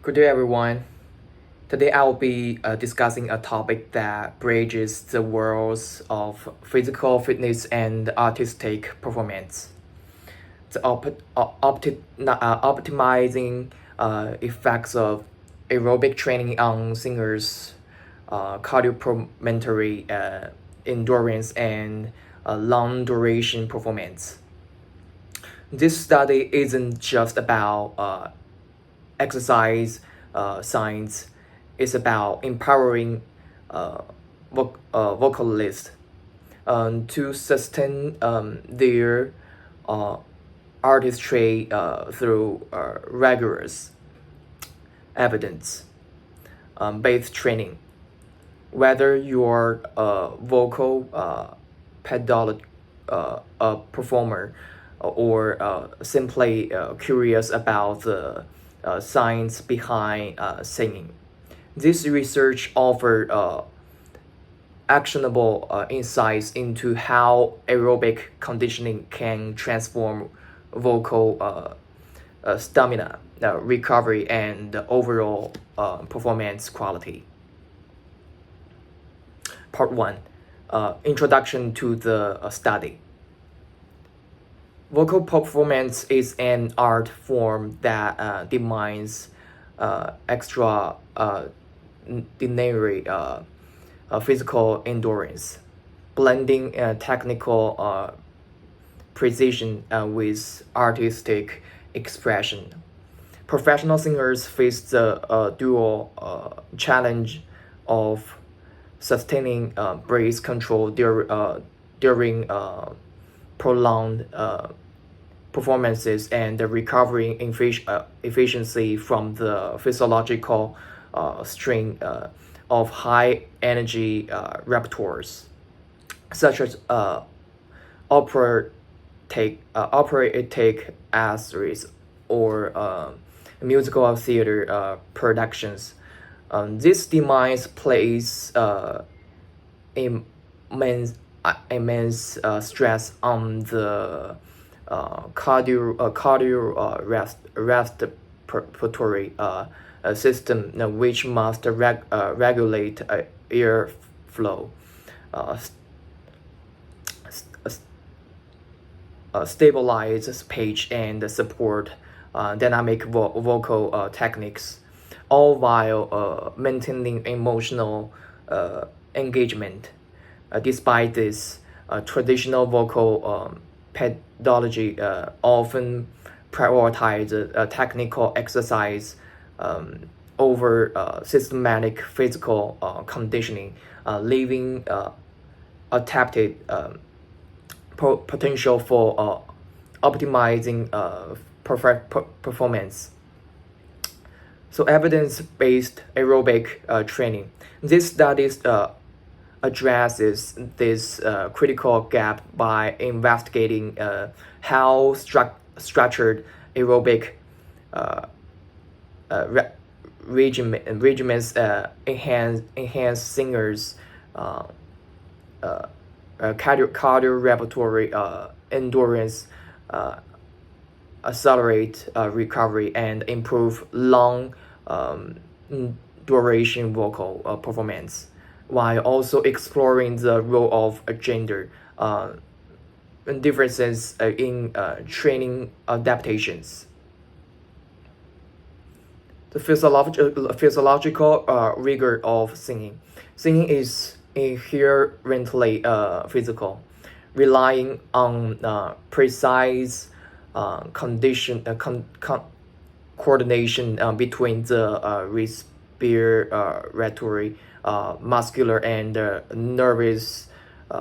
Good day, everyone. Today I will be discussing a topic that bridges the worlds of physical fitness and artistic performance. Optimizing effects of aerobic training on singers' cardiopulmonary endurance and long duration performance. This study isn't just about exercise science. Is about empowering vocalists to sustain their artistry through rigorous evidence based training. Whether you're a vocal performer or simply curious about the science behind singing. This research offered actionable insights into how aerobic conditioning can transform vocal stamina, recovery, and overall performance quality. Part 1. Introduction to the study. Vocal performance is an art form that demands extraordinary physical endurance, blending technical precision with artistic expression. Professional singers face the dual challenge of sustaining breath control during prolonged performances and recovering efficiency from the physiological strain of high energy repertoires, such as operatic areas or musical theater productions. This demands place immense stress on the respiratory system, which must regulate airflow, stabilize pitch, and support dynamic vocal techniques, all while maintaining emotional engagement. Despite this, traditional vocal pedagogy often prioritize technical exercise over systematic physical conditioning, leaving adapted potential for optimizing performance. So evidence-based aerobic training. This studies addresses this critical gap by investigating how structured aerobic regimens enhance singers' cardiorespiratory endurance, accelerate recovery, and improve long duration vocal performance, while also exploring the role of gender differences in training adaptations. The physiological rigor of singing. Singing is inherently physical, relying on precise coordination between the respiratory, muscular, and nervous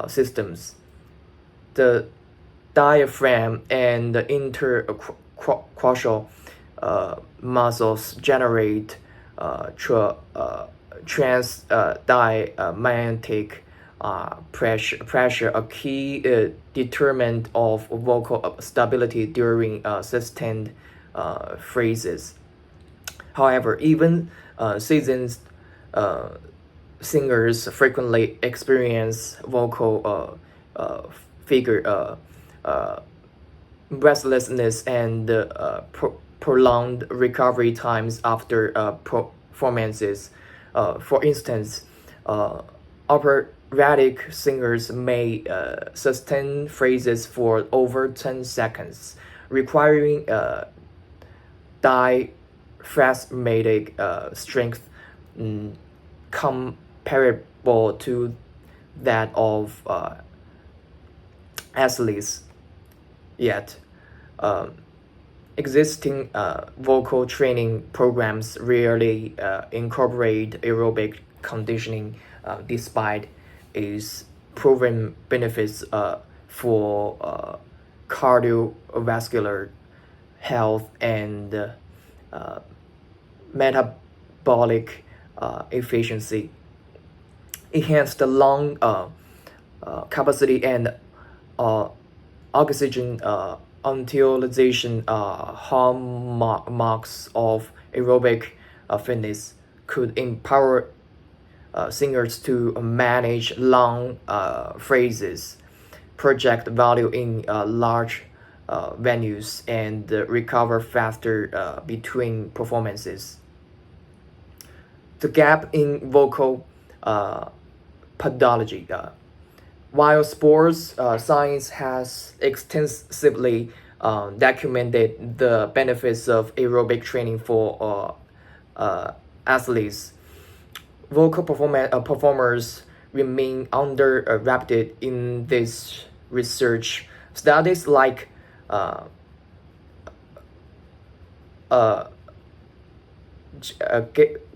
systems. The diaphragm and the intercostal muscles generate transdiaphragmatic pressure, a key determinant of vocal stability during sustained phrases. However, even seasoned singers frequently experience vocal figure restlessness and prolonged recovery times after performances. For instance, operatic singers may sustain phrases for over 10 seconds, requiring diaphragmatic strength comparable to that of athletes. Yet, existing vocal training programs rarely incorporate aerobic conditioning, despite its proven benefits for cardiovascular health and metabolic efficiency. Enhanced lung capacity and oxygen utilization hallmarks of aerobic fitness could empower singers to manage long phrases, project value in large venues, and recover faster between performances. The gap in vocal pathology. While sports science has extensively documented the benefits of aerobic training for athletes, vocal performers remain underrated in this research. Studies like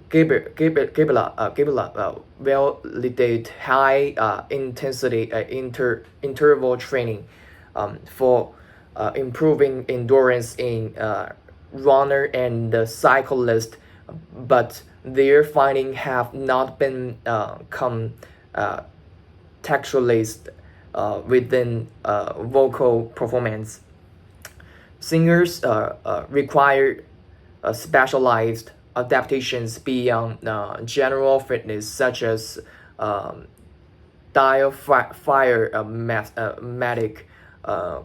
Gibla validate high intensity interval training for improving endurance in runner and cyclist, but their findings have not been contextualized within vocal performance. Singers require specialized adaptations beyond general fitness, such as diaphragmatic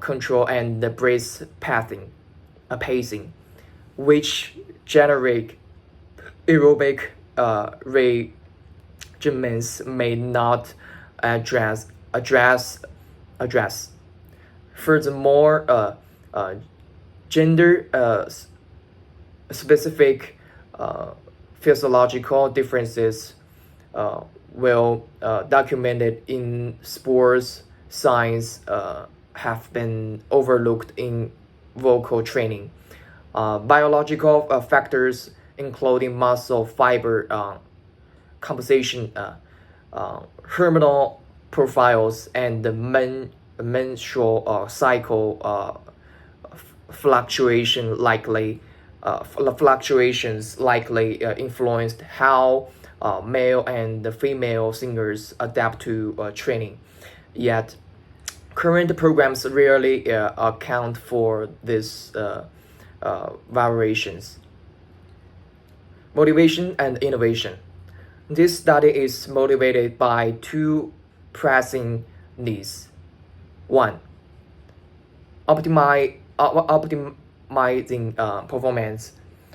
control and the breath pacing, which generate aerobic regimens may not address. Furthermore, gender specific physiological differences well documented in sports science have been overlooked in vocal training. Biological factors including muscle fiber composition, hormonal profiles, and the menstrual cycle fluctuations likely influenced how male and female singers adapt to training. Yet, current programs rarely account for these variations. Motivation and innovation. This study is motivated by two pressing needs. One, optimizing performance.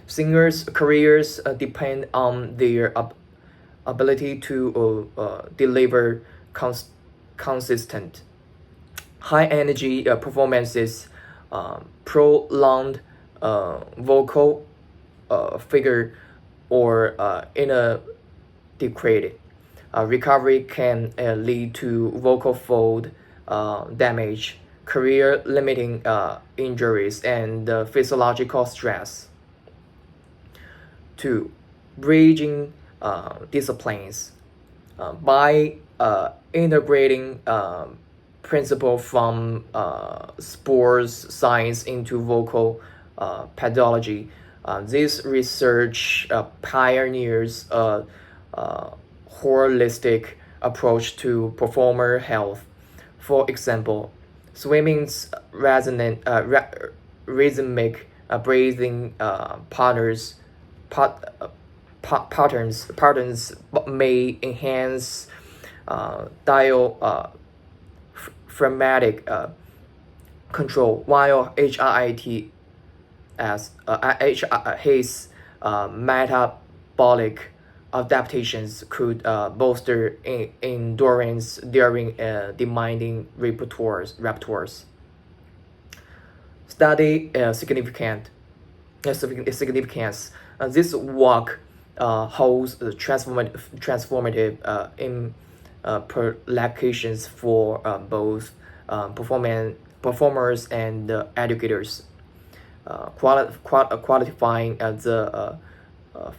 Singers' careers depend on their ability to deliver consistent, high-energy performances, prolonged vocal figure, or inadequate recovery can lead to vocal fold damage, career-limiting injuries, and physiological stress. 2. Bridging disciplines. By integrating principles from sports science into vocal pathology, this research pioneers a holistic approach to performer health. For example, swimming's rhythmic breathing patterns may enhance diaphragmatic control, while HIIT as his metabolic adaptations could bolster endurance during demanding raptors. Study significance. This work holds transformative implications for both performers and educators, qualifying the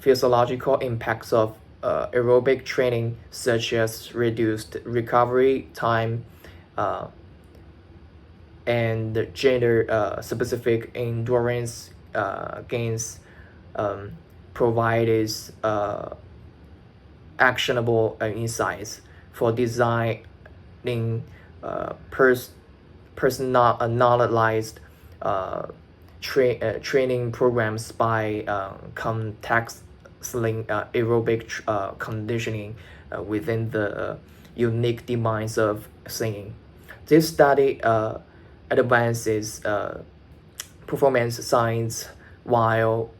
physiological impacts of aerobic training, such as reduced recovery time and gender-specific endurance gains, provided actionable insights for designing personalized training programs by contextualizing aerobic conditioning within the unique demands of singing. This study advances performance science while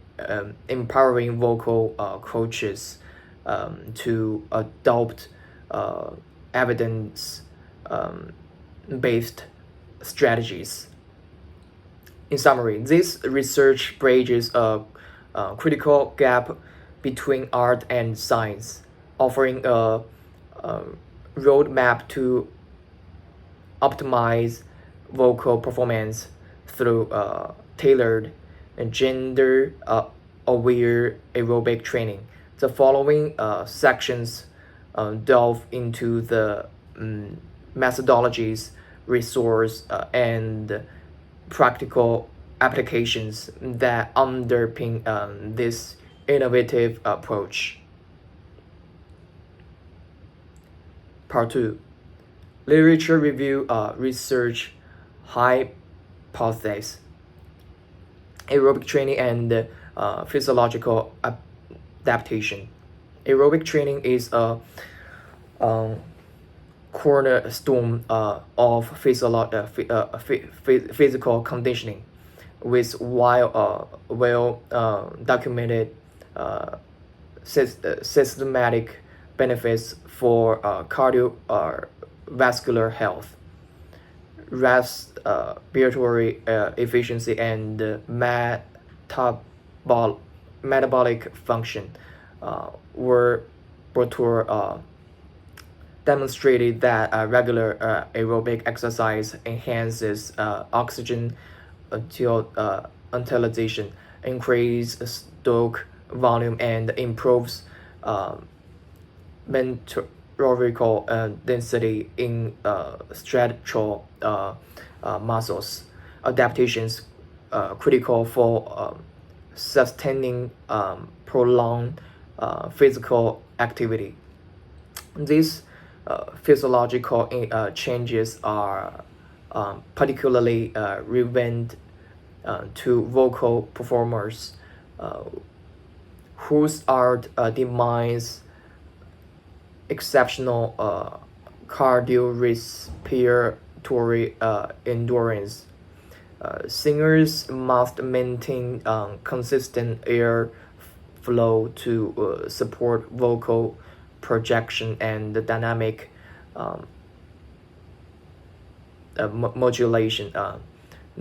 empowering vocal coaches to adopt evidence-based strategies. In summary, this research bridges a critical gap between art and science, offering a roadmap to optimize vocal performance through tailored and gender-aware aerobic training. The following sections delve into the methodologies, resource, and practical applications that underpin this innovative approach. Part 2. Literature review, research hypothesis, aerobic training and physiological adaptation. Aerobic training is a cornerstone of physical conditioning, with well documented systematic benefits for cardiovascular health, respiratory efficiency, and metabolic function. Were demonstrated that regular aerobic exercise enhances oxygen utilization, increases stroke volume, and improves ventricular density in stretchable muscles. Adaptations critical for sustaining prolonged physical activity. These physiological changes are particularly relevant to vocal performers whose art demands exceptional cardiorespiratory endurance. Singers must maintain consistent air flow to support vocal projection and dynamic modulation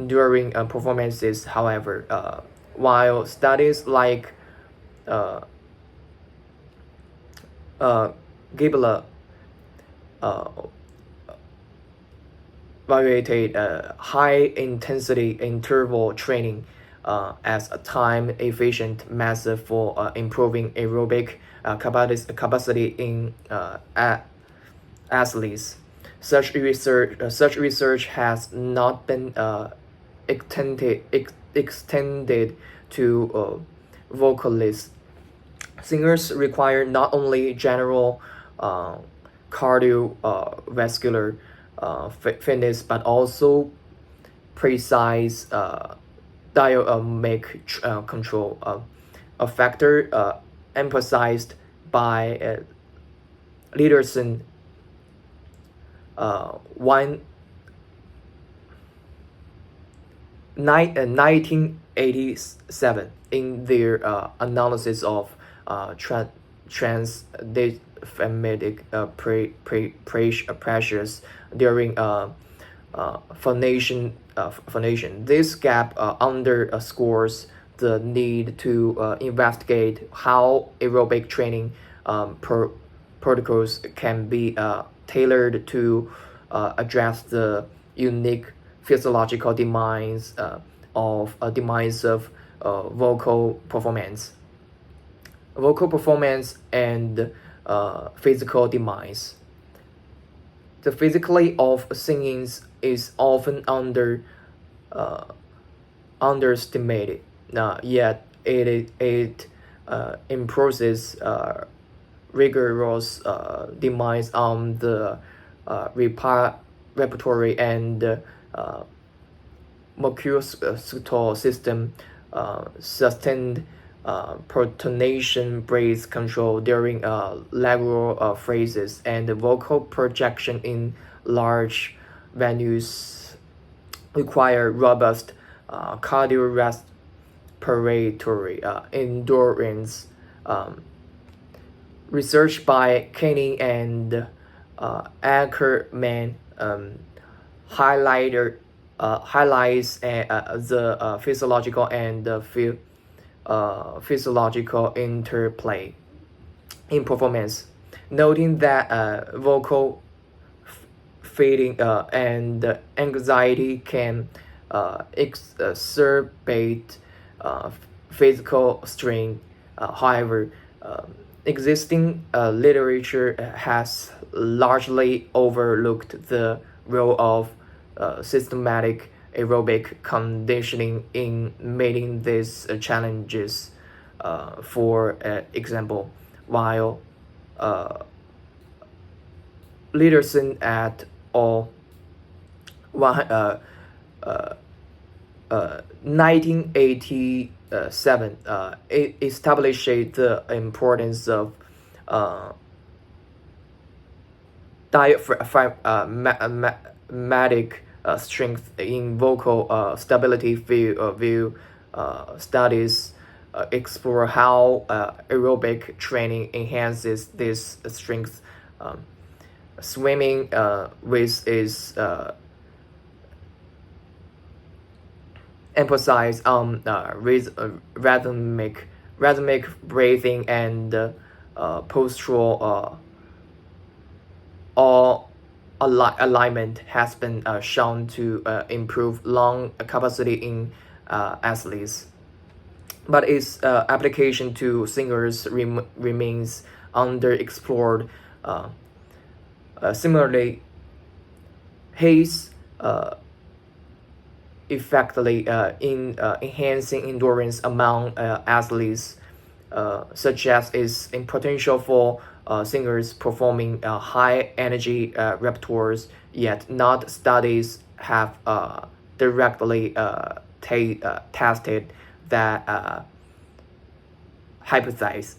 during performances. However, while studies like Gibler evaluated high-intensity interval training as a time-efficient method for improving aerobic capacity in athletes. Such research has not been extended to vocalists. Singers require not only general cardiovascular fitness, but also precise dynamic control, a factor emphasized by Leaderson 1980 1987 in their analysis of transdiaphragmatic pressures during phonation. This gap underscores the need to investigate how aerobic training protocols can be tailored to address the unique physiological demands of vocal performance. Vocal performance and physical demands. The physicality of singing is often underestimated. Yet it imposes rigorous demands on the repertory and musculoskeletal system, sustained protonation, breath control during lateral phrases, and vocal projection in large venues require robust cardiorespiratory endurance. Research by Kenny and Ackerman highlights the physiological and physiological interplay in performance, noting that vocal fading and anxiety can exacerbate physical strain. However, existing literature has largely overlooked the role of systematic aerobic conditioning in meeting these challenges. For example, while Lederson et al. 1987 it established the importance of diaphragmatic strength in vocal stability. View studies explore how aerobic training enhances this strength. Swimming with is emphasize on rhythmic breathing and postural alignment has been shown to improve lung capacity in athletes, but its application to singers remains underexplored. Similarly, Hayes effectively in enhancing endurance among athletes, such as its potential for singers performing high energy repertoires, yet not studies have directly tested that hypothesis.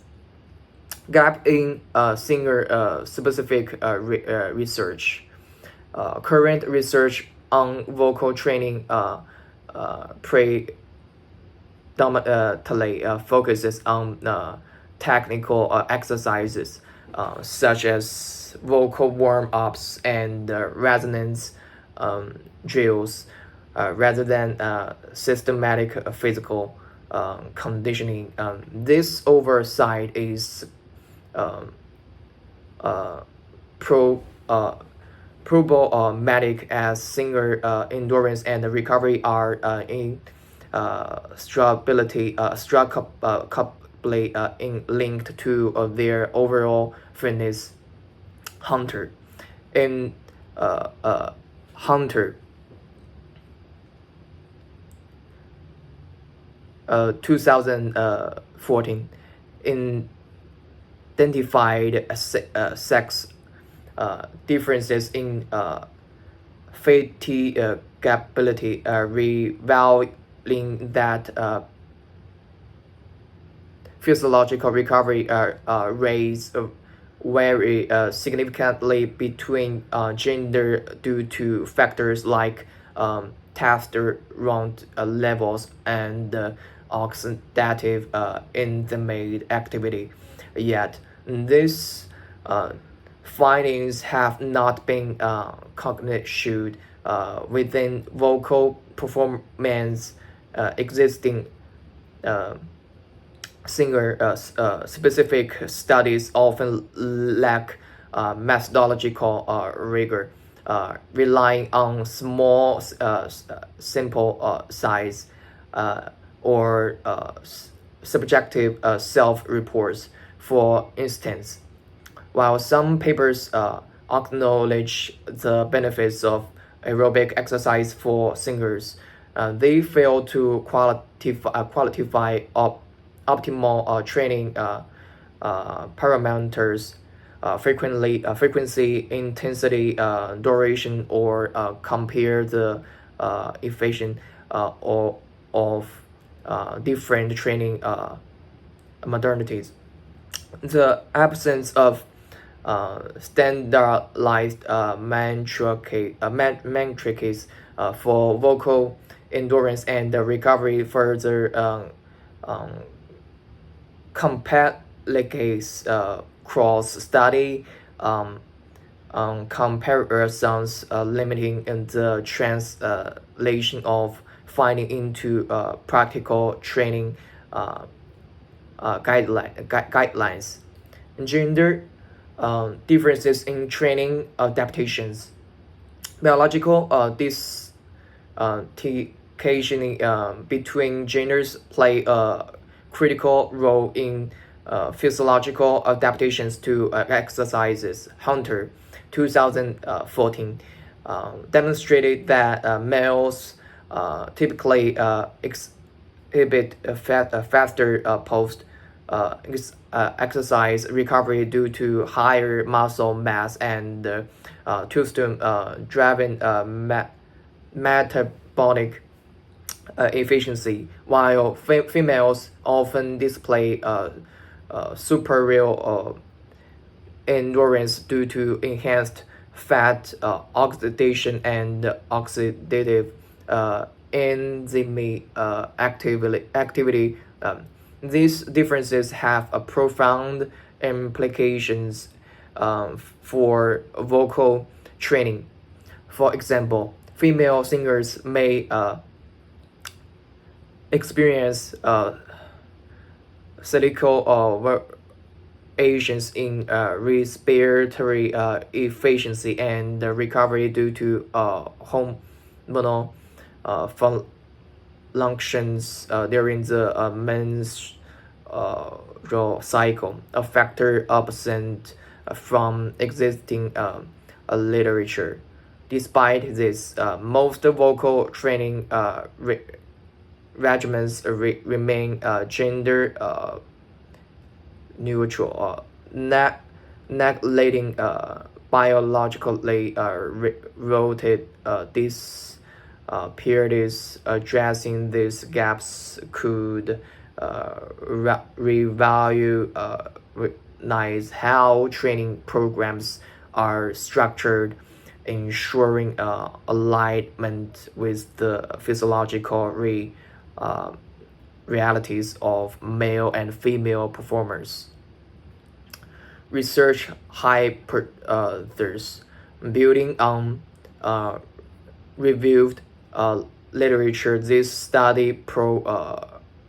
Gap in singer specific research. Current research on vocal training predominantly focuses on technical exercises such as vocal warm-ups and resonance drills rather than systematic physical conditioning. This oversight is problematic as singer endurance and recovery are structurally linked to their overall fitness. Hunter 2014 identified sex differences in fatigability, revealing that physiological recovery rates vary significantly between gender due to factors like testosterone levels and oxidative enzyme activity. Yet these findings have not been cognited within vocal performance. Existing singer specific studies often lack methodological rigor, relying on small simple size or subjective self-reports. For instance, while some papers acknowledge the benefits of aerobic exercise for singers, they fail to qualify optimal training parameters, frequency, intensity, duration, or compare the efficiency of different training modernities. The absence of standardized metrics for vocal endurance and recovery further complicates cross-study comparisons, limiting the translation of finding into practical training guidelines. Gender differences in training adaptations. Biological distinction between genders play a critical role in physiological adaptations to exercises. Hunter, 2014, demonstrated that males typically exhibit a faster post exercise recovery due to higher muscle mass and testosterone driven metabolic efficiency, while females often display superior endurance due to enhanced fat oxidation and oxidative enzyme activity. These differences have a profound implications for vocal training. For example, female singers may experience cyclical variations in respiratory efficiency and recovery due to hormonal functions during the menstrual cycle, a factor absent from existing literature. Despite this, most vocal training regimens remain gender neutral, neglecting biologically rooted disparities. Addressing these gaps could revolutionize how training programs are structured, ensuring alignment with the physiological realities of male and female performers. Research hypotheses building on reviewed literature. This study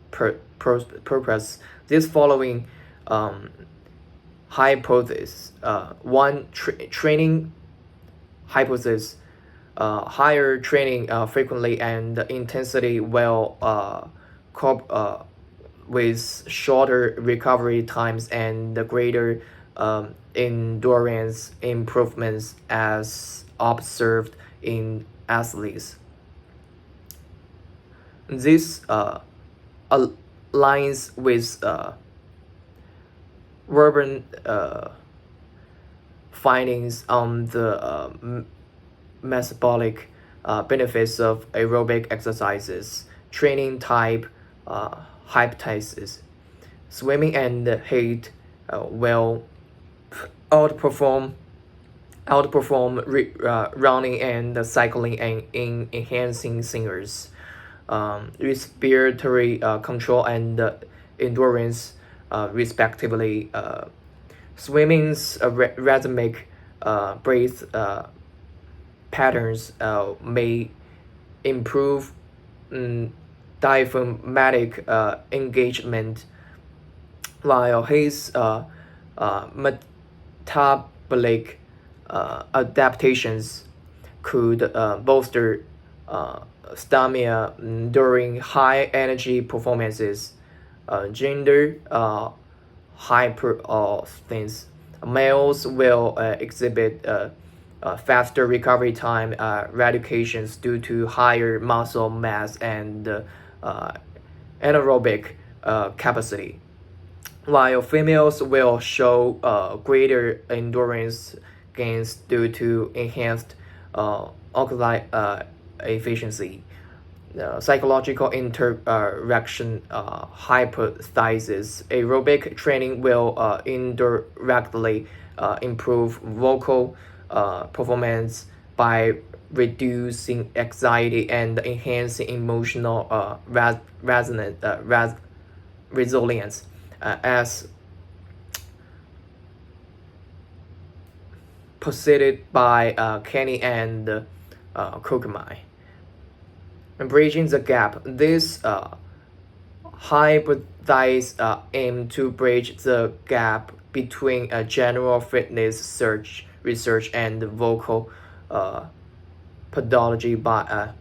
purpose this following hypothesis. One, training hypothesis. Higher training frequently and intensity will cope with shorter recovery times and greater endurance improvements as observed in athletes. This aligns with urban findings on the metabolic benefits of aerobic exercises. Training type hypothesis. Swimming and HIIT will outperform outperform running and cycling and in enhancing singers, respiratory control and endurance, respectively. Swimming's rhythmic breath patterns may improve diaphragmatic engagement, while his metabolic adaptations could bolster stamina during high energy performances. Gender hyperostinence. Males will exhibit faster recovery time radications due to higher muscle mass and anaerobic capacity, while females will show greater endurance gains due to enhanced oxide efficiency. Psychological interaction hypothesis. Aerobic training will indirectly improve vocal performance by reducing anxiety and enhancing emotional resilience, as posited by Kenny and Kokumai. Bridging the gap. This hypothesis aim to bridge the gap between general fitness research and vocal pathology by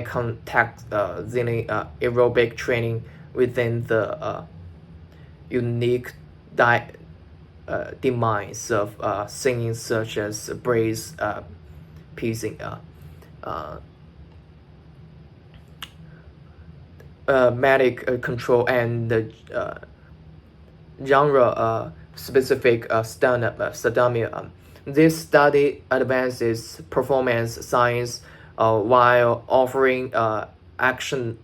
contacting aerobic training within the unique domains of singing, such as brace piecing. Medic control and genre specific stamina. This study advances performance science while offering actionable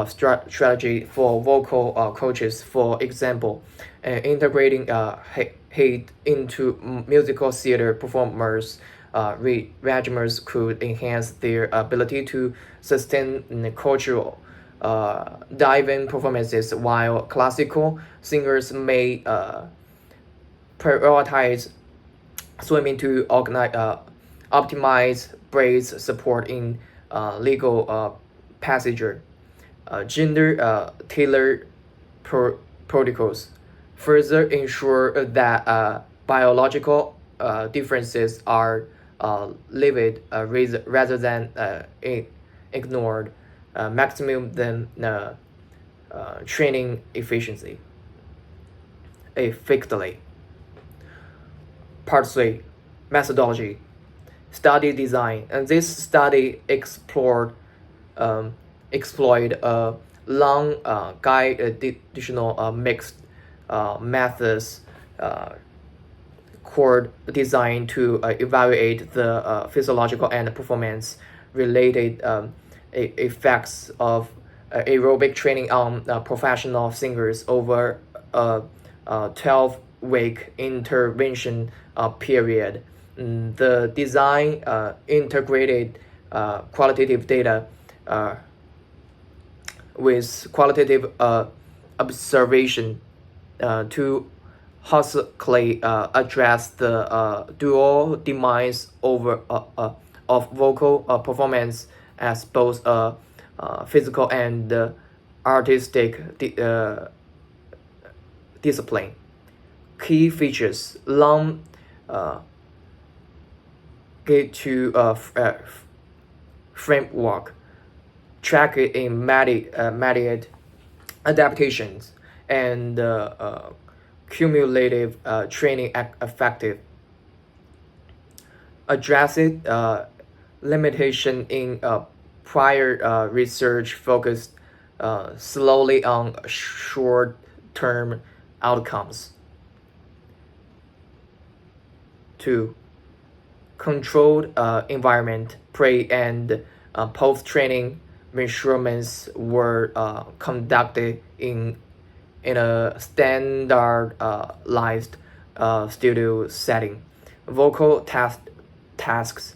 strategy for vocal coaches. For example, integrating hate into musical theater performers. Regimers could enhance their ability to sustain cultural dive-in performances, while classical singers may prioritize swimming to optimize brace support in legal passenger. Gender tailored protocols further ensure that biological differences are lived rather than ignored, maximum than training efficiency. Effectively. Part 3. Methodology. Study design. And this study explored exploit long additional mixed methods core designed to evaluate the physiological and performance related effects of aerobic training on professional singers over a 12-week intervention period. The design integrated qualitative data with qualitative observation to holistically address the dual demands of vocal performance as both physical and artistic discipline. Key features: long get to framework, track it in immediate adaptations, and cumulative training effective. Address it limitation in prior research focused slowly on short-term outcomes. 2. Controlled environment. Pre and post-training measurements were conducted in in a standardized studio setting. Vocal tasks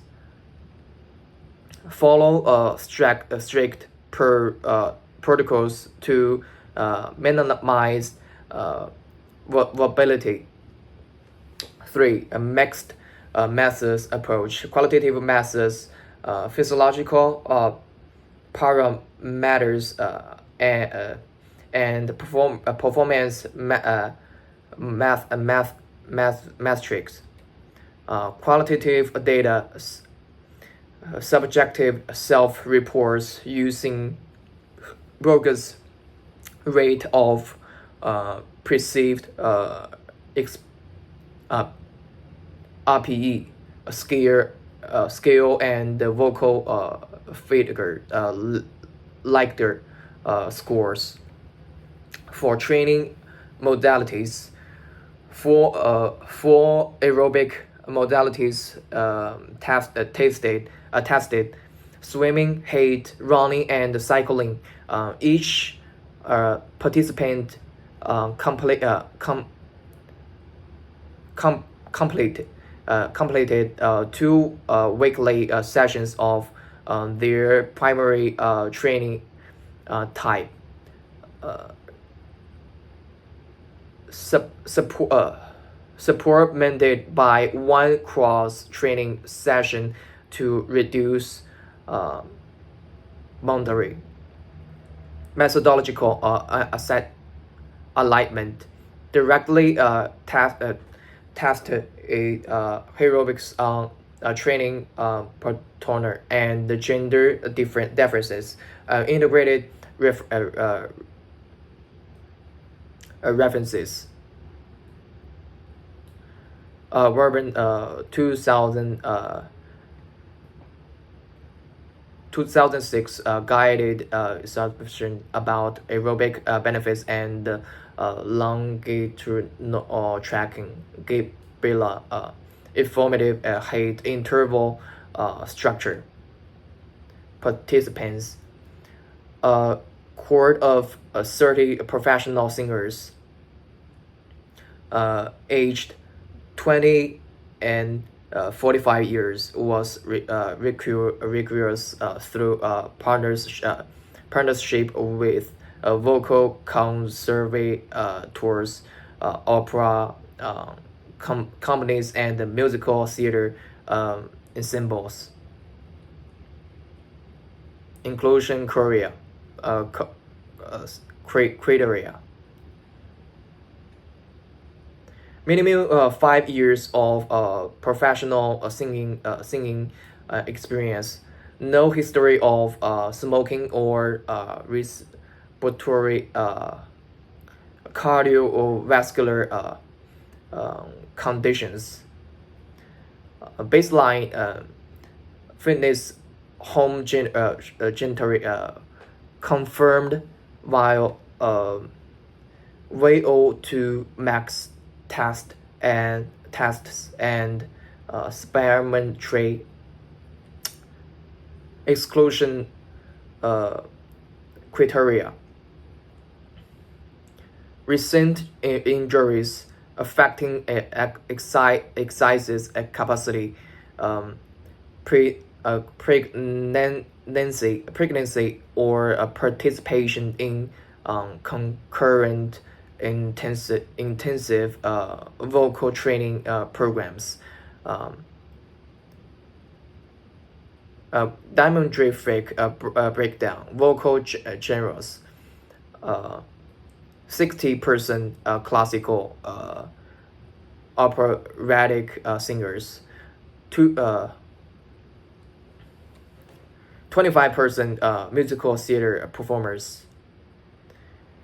follow strict protocols to minimize variability. 3. A mixed methods approach. Qualitative methods, physiological parameters, and performance metrics. Qualitative data, subjective self-reports using bogus rate of perceived RPE, scale and the vocal figure, like their scores. For training modalities, for aerobic modalities tested, swimming, height, running, and cycling. Each participant completed 2 weekly sessions of their primary training type. Supplemented by 1 cross-training session to reduce boundary. Methodological asset alignment directly test a aerobics training partner and the gender differences, integrated references. Urban 2006 guided subscription about aerobic benefits and longitudinal tracking gave informative height interval structure. Participants, a cohort of 30 professional singers aged 20 and 45 years was rigorous through partnership with vocal conservators, opera companies, and musical theater ensembles. Inclusion criteria. Minimum 5 years of professional singing experience. No history of smoking or respiratory cardiovascular conditions. Baseline fitness home gentry confirmed while VO2 max tests and spirometry. Exclusion criteria. Recent injuries affecting exercise capacity, pregnancy or participation in concurrent intensive vocal training programs. Demographic breakdown. Vocal genres. 60% classical operatic singers. 25% musical theater performers.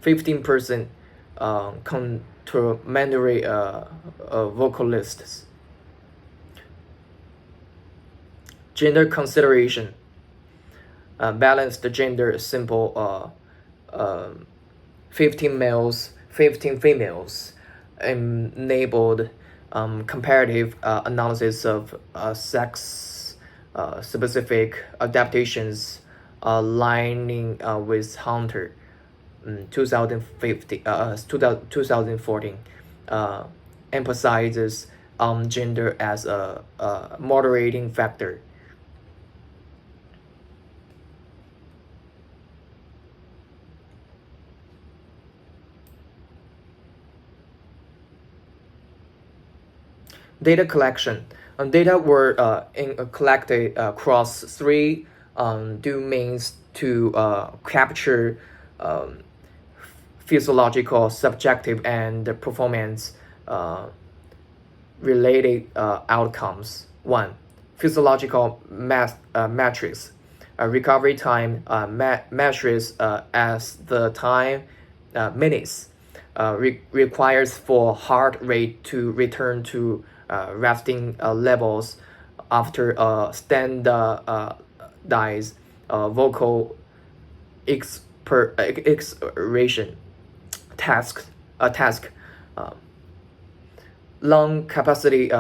15% contemporary vocalists. Gender consideration. Balanced gender, simple. 15 males, 15 females. Enabled comparative analysis of sex specific adaptations aligning with Hunter. 2014 emphasizes gender as a moderating factor. Data collection. Data were collected across three domains to capture um, physiological, subjective, and performance related outcomes. One, physiological metrics. Recovery time measures as the time minutes requires for heart rate to return to resting levels after standardized vocal expiration task. Uh, Lung capacity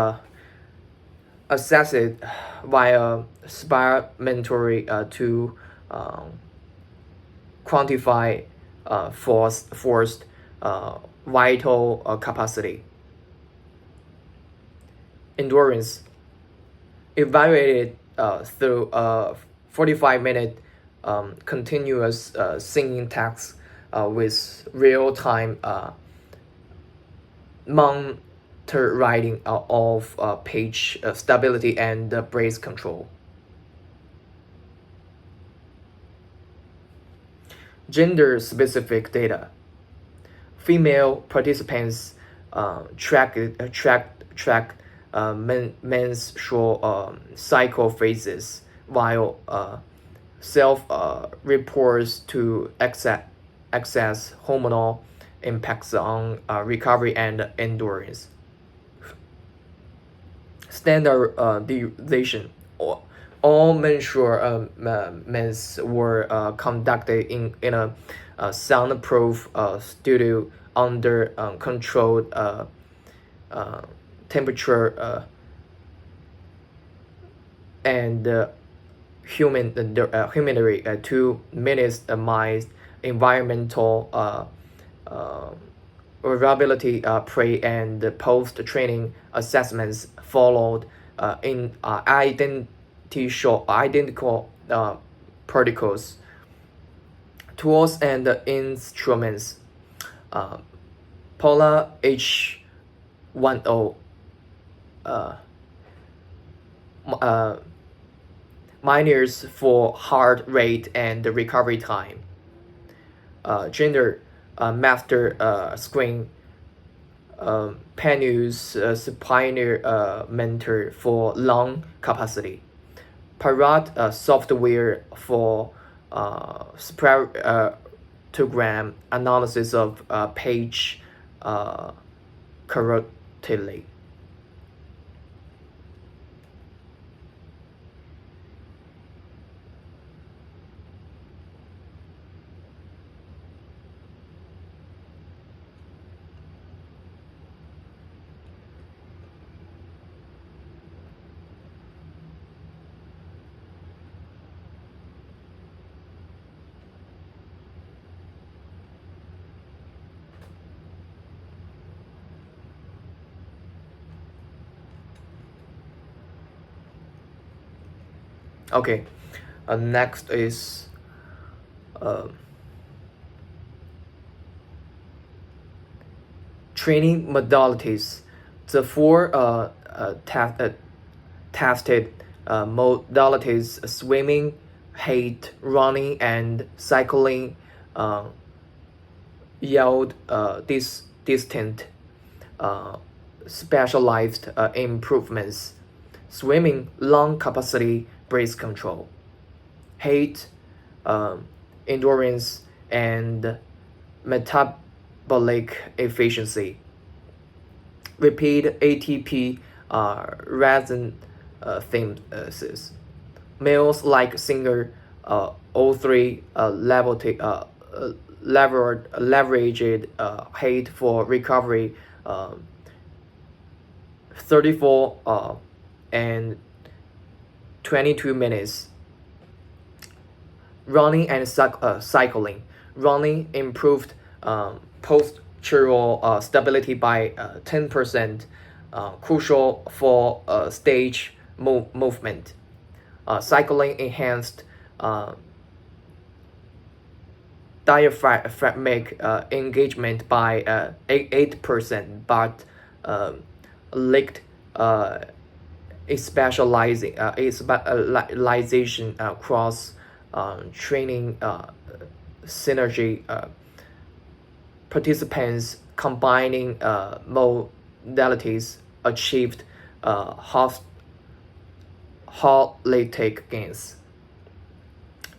assessed via spirometry to quantify forced vital capacity. Endurance evaluated through 45-minute continuous singing tasks with real-time monitoring of pitch stability and brace control. Gender-specific data. Female participants tracked menstrual cycle phases, while self-reports to access hormonal impacts on recovery and endurance. Standardization. All menstrual mens were conducted in a soundproof studio under controlled temperature and humidity to minimize environmental variability. Pre and post training assessments followed in identical protocols. Tools and instruments. Polar H10 minors for heart rate and recovery time. Gender master screen panels supiner mentor for lung capacity. Parrot software for spectrogram analysis of page correctly. Okay, next is training modalities. The four tested modalities: swimming, height, running, and cycling yield distinct specialized improvements. Swimming, lung capacity, brace control. Height, endurance, and metabolic efficiency. Repeat ATP synthesis. Males like singer O3 leveraged height for recovery 34 and 22 minutes. Running and cycling. running improved postural stability by 10%, crucial for stage movement. Cycling enhanced diaphragmatic engagement by 8%, but lacked specialization cross training synergy. Participants combining modalities achieved holistic gains.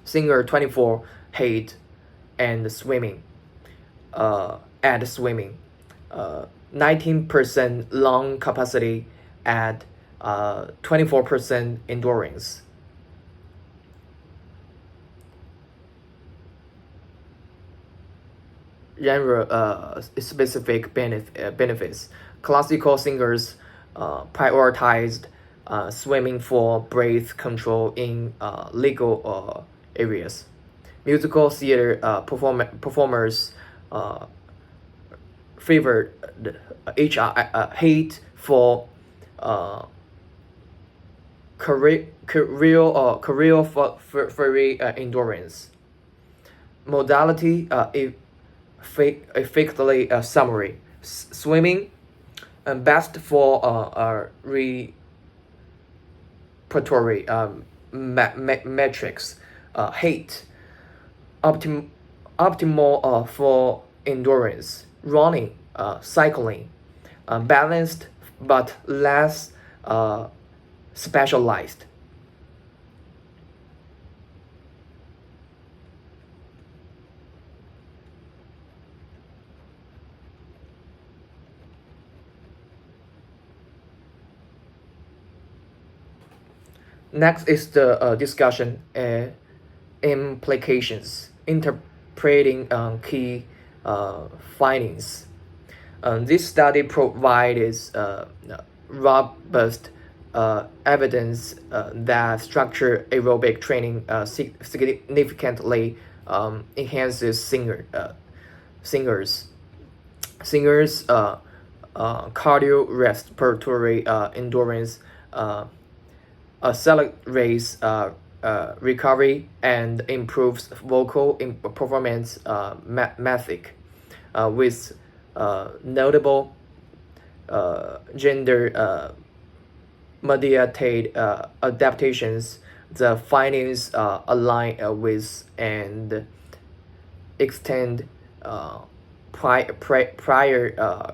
Singer 24 hate and swimming. At swimming, 19% lung capacity at 24% endurance. Specific benefits. Classical singers prioritized swimming for breath control in legal areas. Musical theater performers favored hate for career endurance. Modality effectively summary. Swimming best for repertory metrics. Hate optimal for endurance. Running, cycling, balanced but less specialized. Next is the discussion implications, interpreting key findings. This study provides robust evidence that structured aerobic training significantly enhances singers' cardiorespiratory endurance, accelerates recovery, and improves vocal performance with notable gender mediated adaptations. The findings align with and extend prior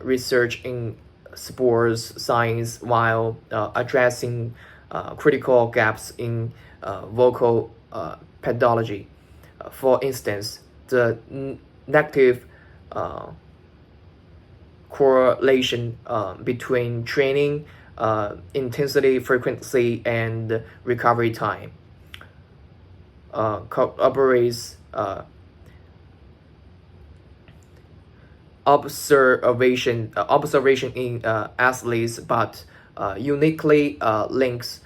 research in sports science while addressing critical gaps in vocal pathology. For instance, the negative correlation between training intensity, frequency, and recovery time corroborates observation in athletes, but uniquely links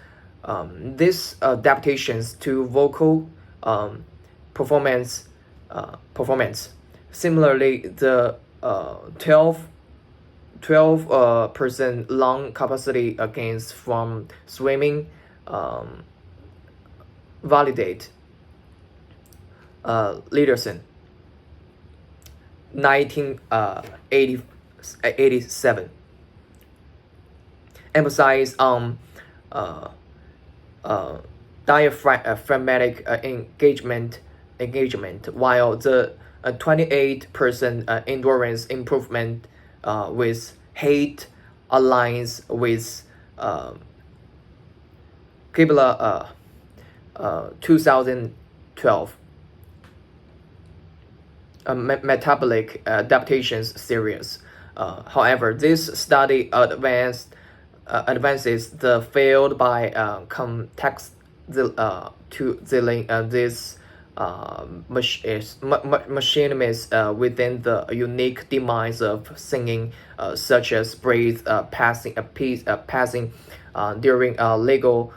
these adaptations to vocal performance. Similarly, the 12% lung capacity gains from swimming validate Leaderson 1987 emphasize on diaphragmatic engagement, while the 28% endurance improvement with hate aligns with Kibler 2012 metabolic adaptations series. However, this study advances the field by contextualizing this machinism within the unique demands of singing, such as breath passing during legato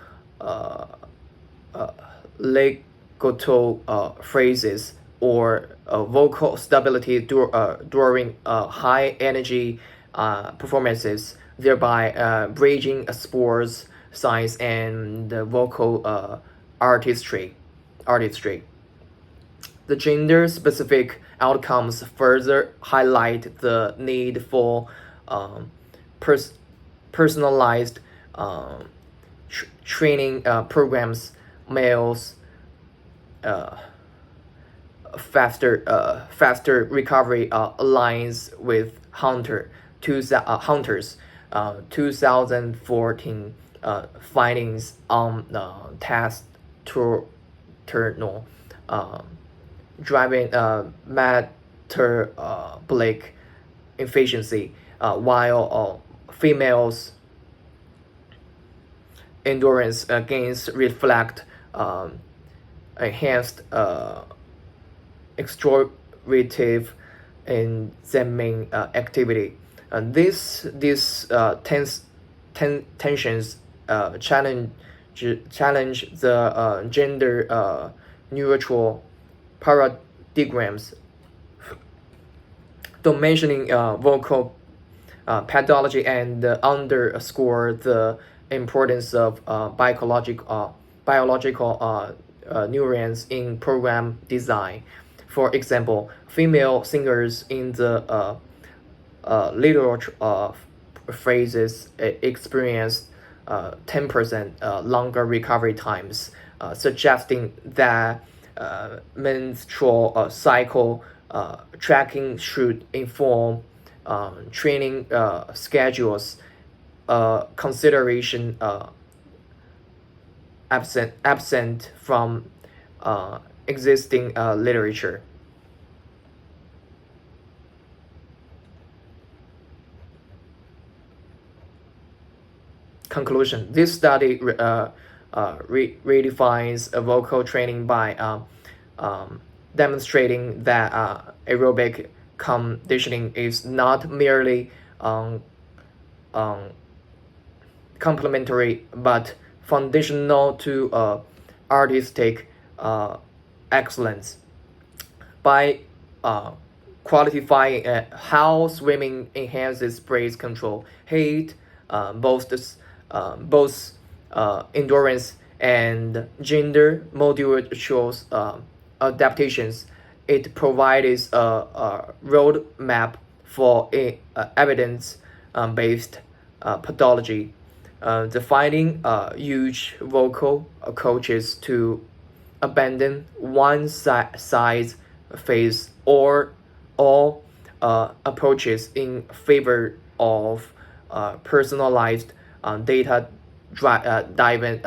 phrases or vocal stability during high energy performances, thereby bridging sports science and vocal artistry. The gender-specific outcomes further highlight the need for pers- personalized training programs. Males faster recovery aligns with Hunter's 2014 findings on testosterone driving metabolic efficiency, while females' endurance gains reflect enhanced extrovertive enzymic activity. These tensions challenge the gender neutral paradigms, dimensioning vocal pathology and underscore the importance of biological neurons in program design. For example, female singers in the literature phrases experienced 10% longer recovery times, suggesting that menstrual cycle tracking should inform training schedules. Consideration absent from existing literature. Conclusion: this study redefines vocal training by demonstrating that aerobic conditioning is not merely complementary but foundational to artistic excellence. By qualifying how swimming enhances breath control, height, both endurance and gender modulations adaptations, it provides a roadmap for evidence-based pathology. The finding huge vocal coaches to abandon one size fits all approaches in favor of personalized data-driven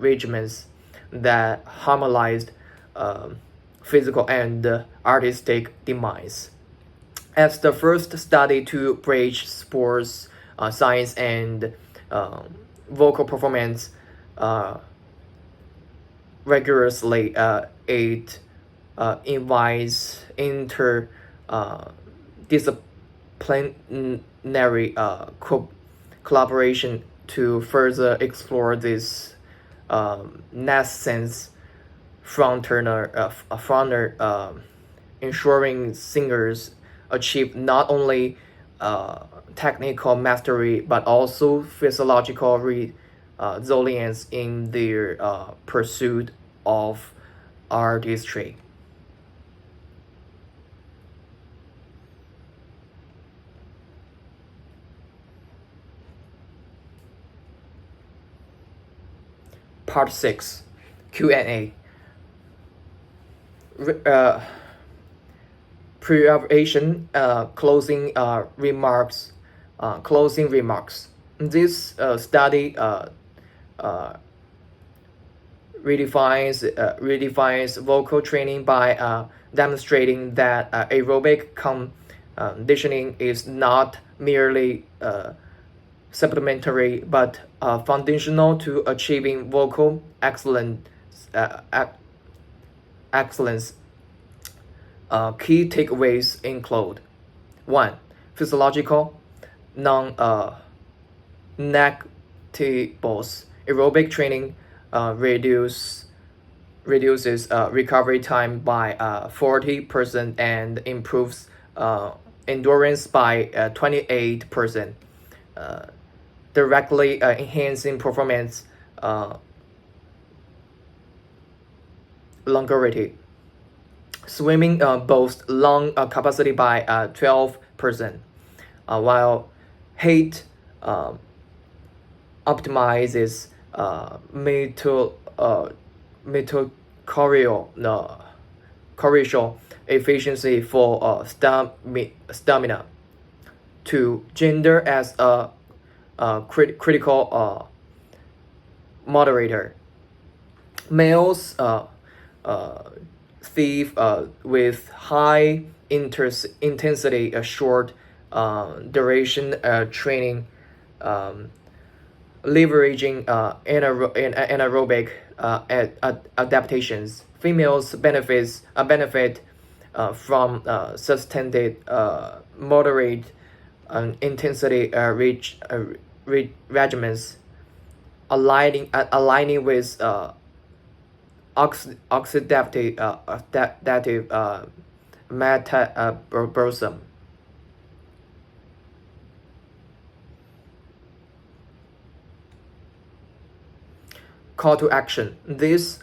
regimens that harmonized physical and artistic demands. As the first study to bridge sports science and vocal performance rigorously, it invites interdisciplinary collaboration to further explore this nascent frontier, ensuring singers achieve not only technical mastery but also physiological resilience in their pursuit of artistry. Part 6, Q&A. Preparation, closing remarks. This study redefines vocal training by demonstrating that aerobic conditioning is not merely supplementary but foundational to achieving vocal excellence. Key takeaways include: 1. Physiological non-neglectables. Aerobic training reduce reduces recovery time by 40% and improves endurance by 28%, directly enhancing performance longevity. Swimming boasts lung capacity by 12%, while HATE optimizes mitochondrial efficiency for stamina. 2. Gender as a critical moderator. Males thief with high intensity short duration training, leveraging anaerobic adaptations. Females benefit from sustained moderate intensity regimens, aligning with oxidative metabolism. Call to action. This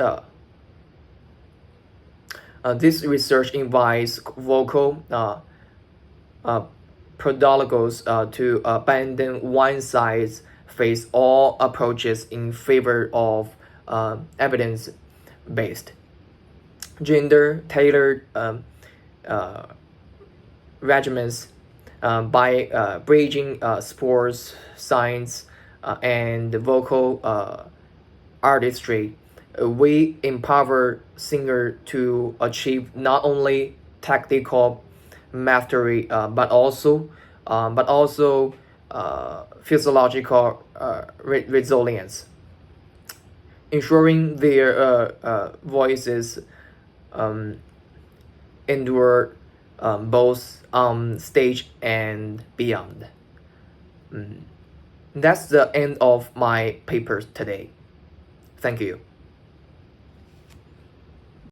research invites vocal pedagogos to abandon one-size-fits-all approaches in favor of evidence-based, gender-tailored regimens by bridging sports, science, and vocal artistry. We empower singers to achieve not only technical mastery but also physiological resilience, ensuring their voices endure both on stage and beyond. That's the end of my paper today. Thank you.